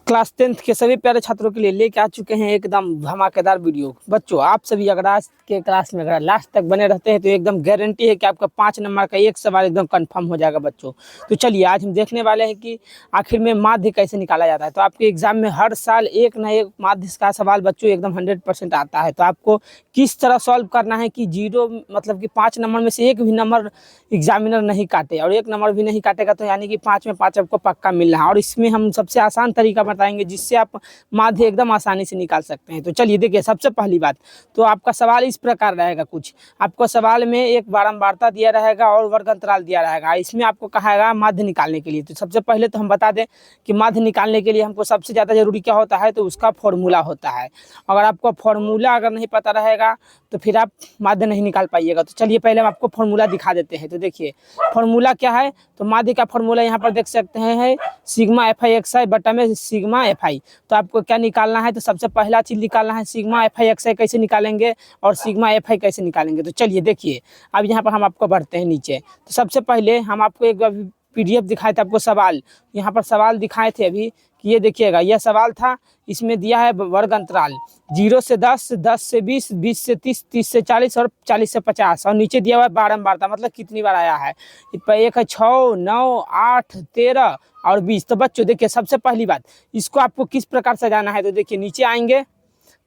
Class 10th के सभी प्यारे छात्रों के लिए लेके आ चुके हैं एकदम धमाकेदार वीडियो। बच्चों आप सभी अगर आज के क्लास में अगर लास्ट तक बने रहते हैं तो एकदम गारंटी है कि आपका 5 नंबर का एक सवाल एकदम कंफर्म हो जाएगा बच्चों। तो चलिए आज हम देखने वाले हैं कि आखिर में माध्य कैसे निकाला जाता है। तो आपके एग्जाम में हर साल एक न एक माध्य का सवाल बच्चों एकदम 100% आता है। तो आपको किस तरह सॉल्व करना है कि जीरो मतलब कि 5 नंबर में से एक भी नंबर एग्जामिनर नहीं काटे और एक नंबर भी नहीं काटेगा तो यानी कि 5 में 5 आपको पक्का मिल रहा है। और इसमें हम सबसे आसान तरीका बताएंगे जिससे आप माध्य एकदम आसानी से निकाल सकते हैं। तो चलिए देखिए, सबसे पहली बात तो आपका सवाल इस प्रकार रहेगा। कुछ आपको सवाल में एक बारंबारता दिया रहेगा और वर्ग अंतराल दिया रहेगा। इसमें आपको कहेगा माध्य निकालने के लिए। तो सबसे पहले तो हम बता दें कि माध्य निकालने के लिए हमको सबसे ज़्यादा जरूरी क्या होता है, तो उसका फॉर्मूला होता है। अगर आपको फॉर्मूला अगर नहीं पता रहेगा तो फिर आप माध्य नहीं निकाल पाइएगा। तो चलिए पहले हम आपको फॉर्मूला दिखा देते हैं। तो देखिए फॉर्मूला क्या है, तो माध्य का फॉर्मूला यहाँ पर देख सकते हैं है सिग्मा एफ आई एक्स आई बटा में सिग्मा एफ आई। तो आपको क्या निकालना है, तो सबसे पहला चीज निकालना है सिग्मा एफ आई एक्स आई कैसे निकालेंगे और सिग्मा एफ आई कैसे निकालेंगे। तो चलिए देखिए अब यहाँ पर हम आपको बढ़ते हैं नीचे। तो सबसे पहले हम आपको एक पीडीएफ दिखाए थे, आपको सवाल यहाँ पर सवाल दिखाए थे अभी कि ये देखिएगा, यह सवाल था। इसमें दिया है वर्ग अंतराल 0 से 10, 10 से 20, 20 से 30, 30 से 40 और 40 से 50 और नीचे दिया हुआ है बारंबारता मतलब कितनी बार आया है। एक है 6, 9, 8, 13 और 20। तो बच्चों देखिए सबसे पहली बात इसको आपको किस प्रकार सजाना है। तो देखिए नीचे आएंगे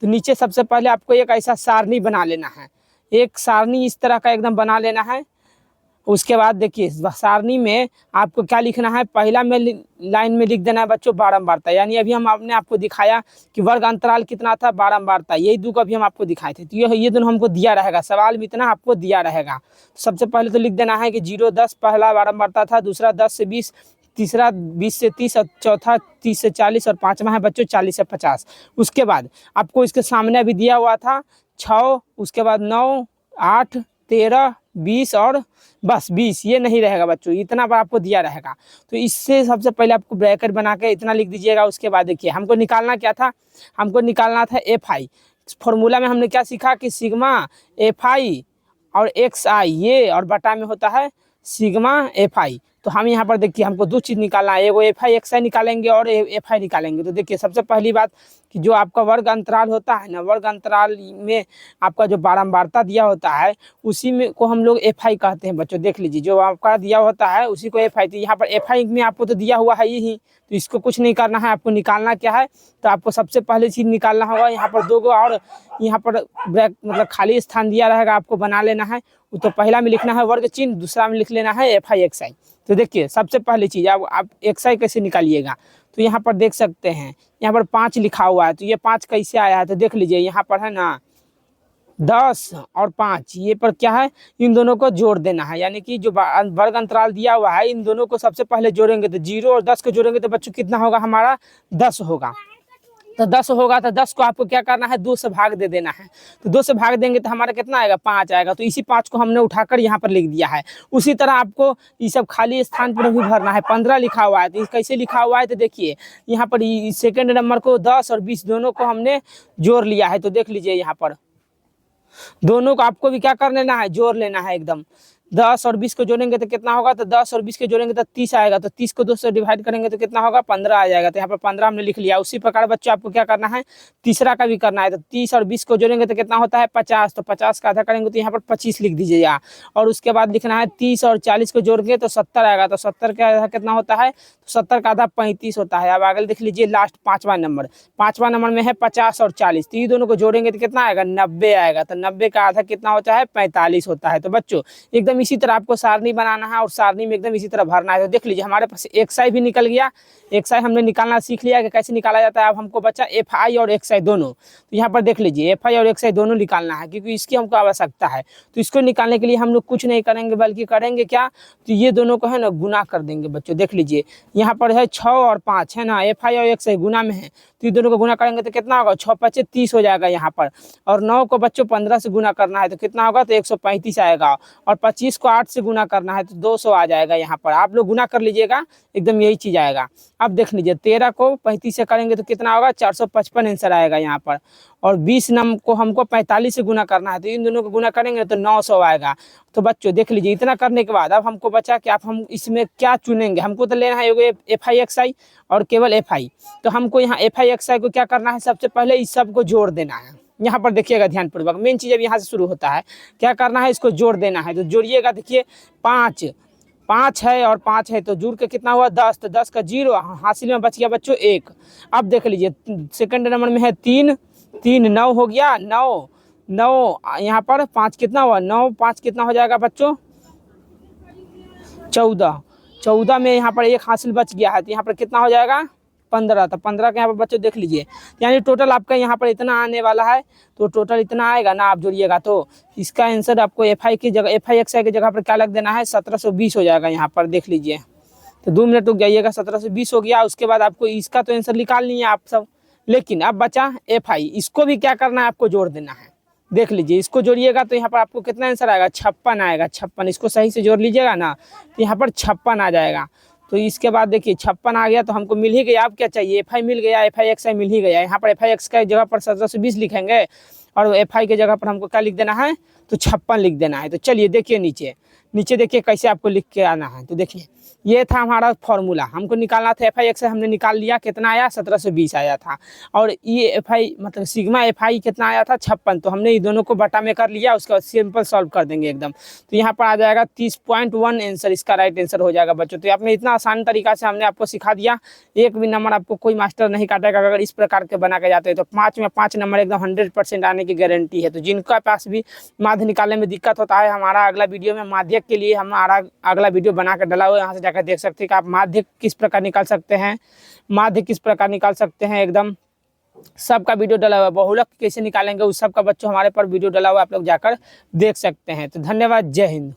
तो नीचे सबसे पहले आपको एक ऐसा सारणी बना लेना है। एक सारणी इस तरह का एकदम बना लेना है। उसके बाद देखिए सारणी में आपको क्या लिखना है, पहला में लाइन में लिख देना है बच्चों बारंबारता। यानी अभी हम आपने आपको दिखाया कि वर्ग अंतराल कितना था, बारंबारता। यही दो को अभी हम आपको दिखाए थे। तो ये दोनों हमको दिया रहेगा, सवाल में इतना आपको दिया रहेगा। सबसे पहले तो लिख देना है कि 0, 10 पहला बारंबारता था, दूसरा 10 से 20, तीसरा 20 से 30 और चौथा 30 से 40 और पाँचवा है बच्चों 40 से 50। उसके बाद आपको इसके सामने भी दिया हुआ था 6, उसके बाद 9, 8, 13, 20 और बस 20। ये नहीं रहेगा बच्चों, इतना पर आपको दिया रहेगा। तो इससे सबसे पहले आपको ब्रैकेट बना के इतना लिख दीजिएगा। उसके बाद देखिए हमको निकालना क्या था, हमको निकालना था एफ आई। फॉर्मूला में हमने क्या सीखा कि सिग्मा एफ आई और एक्स आई ये और बटा में होता है सिग्मा एफ आई। तो हम यहाँ पर देखिए हमको दो चीज़ निकालना है, एगो एफ आई एक्स आई निकालेंगे और एफ आई निकालेंगे। तो देखिए सबसे पहली बात कि जो आपका वर्ग अंतराल होता है ना, वर्ग अंतराल में आपका जो बारंबारता दिया होता है उसी में को हम लोग एफ आई कहते हैं बच्चों। देख लीजिए जो आपका दिया होता है उसी को एफ आई। तो यहाँ पर एफ आई में आपको तो दिया हुआ है ही, तो इसको कुछ नहीं करना है। आपको निकालना क्या है, तो आपको सबसे पहले चीज़ निकालना होगा यहाँ पर दो गो और यहाँ पर ब्रैक मतलब खाली स्थान दिया रहेगा, आपको बना लेना है। तो पहला में लिखना है वर्ग चिन्ह, दूसरा में लिख लेना है एफ आई एक्स आई। तो देखिए सबसे पहली चीज़ आप एक्स आई कैसे निकालिएगा। तो यहाँ पर देख सकते हैं यहाँ पर 5 लिखा हुआ है। तो ये 5 कैसे आया है, तो देख लीजिए यहाँ पर है ना 10 और 5 ये पर क्या है, इन दोनों को जोड़ देना है। यानी कि जो वर्ग अंतराल दिया हुआ है इन दोनों को सबसे पहले जोड़ेंगे। तो 0 और 10 को जोड़ेंगे तो बच्चों कितना होगा, हमारा 10 होगा। तो 10 होगा तो 10 को आपको क्या करना है, 2 से भाग दे देना है। तो 2 से भाग देंगे तो हमारा कितना आएगा, 5 आएगा। तो इसी 5 को हमने उठाकर यहाँ पर लिख दिया है। उसी तरह आपको ये सब खाली स्थान पर भी भरना है। 15 लिखा हुआ है, तो कैसे लिखा हुआ है, तो देखिए यहाँ पर सेकेंड नंबर को 10 और 20 दोनों को हमने जोड़ लिया है। तो देख लीजिए यहाँ पर दोनों को आपको भी क्या कर लेना है, जोड़ लेना है एकदम। 10 और 20 को जोड़ेंगे तो कितना होगा, तो 10 और 20 को जोड़ेंगे तो 30 आएगा। तो 30 को 2 से डिवाइड करेंगे तो कितना होगा, 15 आ जाएगा। तो यहाँ पर 15 हमने लिख लिया। उसी प्रकार बच्चों आपको क्या करना है, तीसरा का भी करना है। तो 30 और 20 को जोड़ेंगे तो कितना होता है 50। तो 50 का आधा करेंगे तो यहाँ पर 25 लिख दीजिएगा। और उसके बाद लिखना है 30 और 40 को जोड़ के तो 70 आएगा। तो 70 का आधा कितना होता है, तो 70 का आधा 35 होता है। अब आगे देख लीजिए लास्ट 5वां नंबर, 5वां नंबर में है 50 और 40। तो ये दोनों को जोड़ेंगे तो कितना आएगा, 90 आएगा। तो 90 का आधा कितना होता है, 45 होता है। तो बच्चों एकदम इसी तरह आपको सारणी बनाना है और सारणी में एकदम इसी तरह भरना है। तो देख लीजिए हमारे पास एक्स आई भी निकल गया। एक्स आई हमने निकालना सीख लिया कि कैसे निकाला जाता है। अब हमको बचा एफ आई और एक्स आई दोनों। तो यहाँ पर देख लीजिए एफ आई और एक्स आई दोनों निकालना है क्योंकि इसकी हमको आवश्यकता है। तो इसको निकालने के लिए हम लोग कुछ नहीं करेंगे बल्कि करेंगे क्या, तो ये दोनों को है ना गुना कर देंगे बच्चों। देख लीजिए यहाँ पर है 6 और 5 है ना, एफ आई और एक्स आई गुना में है। तो ये दोनों को गुना करेंगे तो कितना होगा, 6 5 30 हो जाएगा यहाँ पर। और 9 को बच्चों 15 से गुना करना है तो कितना होगा, तो 135 आएगा। और 25 25 को 8 से गुना करना है तो 200 आ जाएगा। यहाँ पर आप लोग गुना कर लीजिएगा, एकदम यही चीज़ आएगा। अब देख लीजिए 13 को 35 से करेंगे तो कितना होगा, 455 आंसर आएगा यहाँ पर। और 20 नंबर को हमको 45 से गुना करना है तो इन दोनों को गुना करेंगे तो 900 आएगा। तो बच्चों देख लीजिए, इतना करने के बाद अब हमको बचा कि आप हम इसमें क्या चुनेंगे। हमको तो लेना है FI/XI और केवल FI। तो हमको यहाँ FI/XI को क्या करना है, सबसे पहले इस सब को जोड़ देना है। यहाँ पर देखिएगा ध्यानपूर्वक, मेन चीज़ अब यहाँ से शुरू होता है। क्या करना है, इसको जोड़ देना है। तो जोड़िएगा, देखिए 5 है और 5 है तो जुड़ के कितना हुआ 10, तो 10 का 0 हासिल में बच गया बच्चों 1। अब देख लीजिए सेकंड नंबर में है 3, 9 हो गया, 9 यहाँ पर 5 कितना हुआ, 9 5 कितना हो जाएगा बच्चों 14 में यहाँ पर 1 हासिल बच गया है तो यहाँ पर कितना हो जाएगा 15। तो 15 के यहाँ पर बच्चों देख लीजिए, यानी टोटल आपका यहाँ पर इतना आने वाला है। तो टोटल इतना आएगा ना, आप जोड़िएगा तो इसका आंसर आपको FI की जगह FI/XI की जगह पर क्या लग देना है, 1720 हो जाएगा। यहाँ पर देख लीजिए, तो 2 मिनट रुक जाइएगा, 1720 हो गया। उसके बाद आपको इसका तो आंसर निकाल नहीं है आप सब, लेकिन अब बचा FI, इसको भी क्या करना है, आपको जोड़ देना है। देख लीजिए, इसको जोड़िएगा तो यहाँ पर आपको कितना आंसर आएगा, 56 आएगा। 56, इसको सही से जोड़ लीजिएगा ना तो यहाँ पर 56 आ जाएगा। तो इसके बाद देखिए 56 आ गया तो हमको मिल ही गया। अब क्या चाहिए, FI मिल गया, FI/XI मिल ही गया। यहाँ पर FI/XI की जगह पर 1720 लिखेंगे और FI की जगह पर हमको क्या लिख देना है, तो 56 लिख देना है। तो चलिए देखिए नीचे देखिए कैसे आपको लिख के आना है। तो देखिए ये था हमारा फॉर्मूला, हमको निकालना था FI/XI, हमने निकाल लिया। कितना आया, 1720 आया था। और ये FI मतलब सिग्मा FI कितना आया था, 56। तो हमने ये दोनों को बटा में कर लिया, उसके बाद सिंपल सॉल्व कर देंगे एकदम। तो यहाँ पर आ जाएगा 30.1 आंसर, इसका राइट आंसर हो जाएगा बच्चों। तो आपने इतना आसान तरीका से हमने आपको सिखा दिया, एक भी नंबर आपको कोई मास्टर नहीं काटेगा अगर इस प्रकार के बना के जाते हैं। तो 5 में 5 नंबर एकदम 100% आने की गारंटी है। तो जिनका पास भी माध्य निकालने में दिक्कत होता है, हमारा अगला वीडियो में माध्यक के लिए हमारा अगला वीडियो बना कर डाला हुआ है, यहाँ से जाकर देख सकते हैं कि आप माध्यक किस प्रकार निकाल सकते हैं, एकदम सबका वीडियो डाला हुआ है। बहुलक कैसे निकालेंगे उस सब का बच्चों हमारे पर वीडियो डाला हुआ है, आप लोग जाकर देख सकते हैं। तो धन्यवाद, जय हिंद।